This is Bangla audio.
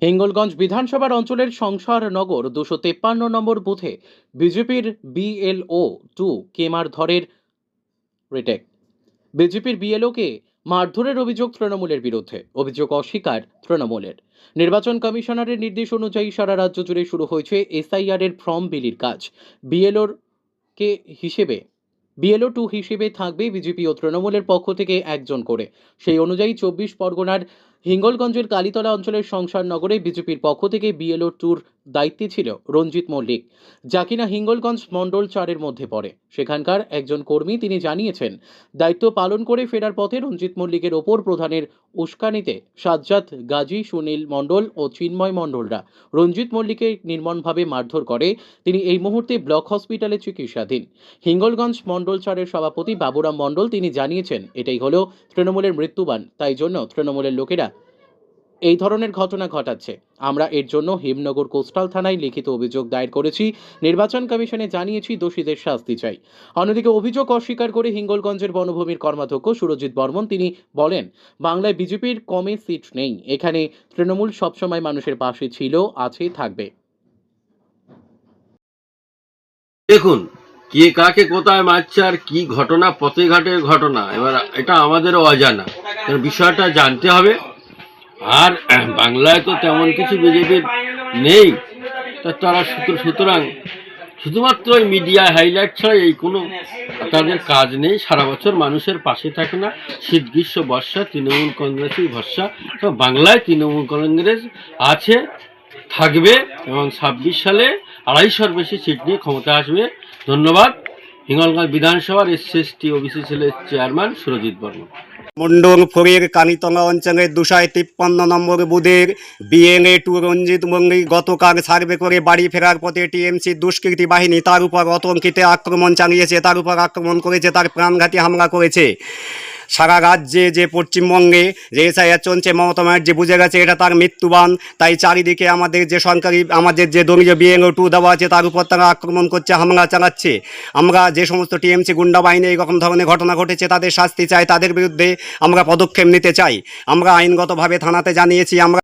হিঙ্গলগঞ্জ বিধানসভার অঞ্চলের সংসারনগর 253 নম্বর বুথে বিজেপির বিএলও 2 কে মারধরের রিটেক। বিজেপির বিএলওকে মারধরের অভিযোগ তৃণমূলের বিরুদ্ধে। অভিযোগ অস্বীকার তৃণমূলের। নির্বাচন কমিশনারের নির্দেশ অনুযায়ী সারা রাজ্য জুড়ে শুরু হয়েছে এসআইআর এর ফর্ম বিলির কাজ। বিএলওর কে হিসেবে বিএলও 2 হিসেবে থাকবে বিজেপি ও তৃণমূলের পক্ষ থেকে একজন করে। সেই অনুযায়ী 24 পরগনার হিঙ্গলগঞ্জের কালীতলা অঞ্চলের সংসারনগরে বিজেপির পক্ষ থেকে বিএলও 2-র দায়িত্বে ছিল রঞ্জিত মল্লিক, যা কিনা হিঙ্গলগঞ্জ মণ্ডল 4-এর মধ্যে পড়ে। সেখানকার একজন কর্মী তিনি জানিয়েছেন, দায়িত্ব পালন করে ফেরার পথে রঞ্জিত মল্লিকের ওপর প্রধানের উস্কানিতে সাজ্জাদ গাজী, সুনীল মণ্ডল ও চিন্ময় মণ্ডলরা রঞ্জিত মল্লিককে নির্মমভাবে মারধর করে। তিনি এই মুহূর্তে ব্লক হসপিটালে চিকিৎসাধীন। হিঙ্গলগঞ্জ মণ্ডল 4-এর সভাপতি বাবুরাম মণ্ডল তিনি জানিয়েছেন, এটাই হলো তৃণমূলের মৃত্যুবান, তাই জন্য তৃণমূলের লোকেরা এই ধরনের ঘটনা ঘটাচ্ছে। আমরা এর জন্য হিমনগর কোস্টাল থানায় লিখিত অভিযোগ দায়ের করেছি। নির্বাচন কমিশনে জানিয়েছি দোষীদের শাস্তি চাই। অন্যদিকে অভিযোগ অস্বীকার করে হিঙ্গলগঞ্জের বনভূমির কর্মাধ্যক্ষ সুরজিৎ বর্মন তিনি বলেন, বাংলায় বিজেপির কমে সিট নেই। এখানে তৃণমূল সবসময় মানুষের পাশে ছিল, আছে, থাকবে। দেখুন, কে কাকে কোথায় মারছে আর কি ঘটনা, পথে ঘাটের ঘটনা, এবার এটা আমাদেরও অজানা। বিষয়টা জানতে হবে। আর বাংলায় তো তেমন কিছু বিজেপির নেই, তা তারা সুতরাং শুধুমাত্র ওই মিডিয়া হাইলাইট ছাড়া এই কোনো তাদের কাজ নেই। সারা বছর মানুষের পাশে থাকে না, শীত গ্রীষ্ম বর্ষা তৃণমূল কংগ্রেসই ভরসা। তো বাংলায় তৃণমূল কংগ্রেস আছে, থাকবে এবং 26 সালে 250-র বেশি সিট নিয়ে ক্ষমতা আসবে। ধন্যবাদ। হিঙ্গলগঞ্জ বিধানসভার এসসি ওবিসি সেলের চেয়ারম্যান সুরজিৎ বর্মন। মণ্ডল 4-এর কালীতলা অঞ্চলের 253 নম্বর বুথের বিএলও 2 রঞ্জিত মল্লিক গতকাল সার্ভে করে বাড়ি ফেরার পথে টিএমসির দুষ্কৃতী বাহিনী তার উপর অতর্কিতে আক্রমণ চালিয়েছে, তার উপর আক্রমণ করেছে, তার প্রাণঘাতী হামলা করেছে। সারা রাজ্যে যে পশ্চিমবঙ্গে যে এসআইআর চলছে, মমতা ব্যানার্জি বুঝে গেছে এটা তার মৃত্যুবান। তাই চারিদিকে আমাদের যে সরকারি আমাদের যে দলীয় বিএলও 2 দেওয়া আছে তার উপর তারা আক্রমণ করছে, হামলা চালাচ্ছে। আমরা যে সমস্ত টিএমসি গুন্ডা বাহিনী এইরকম ধরনের ঘটনা ঘটেছে তাদের শাস্তি চাই, তাদের বিরুদ্ধে আমরা পদক্ষেপ নিতে চাই। আমরা আইনগতভাবে থানাতে জানিয়েছি। আমরা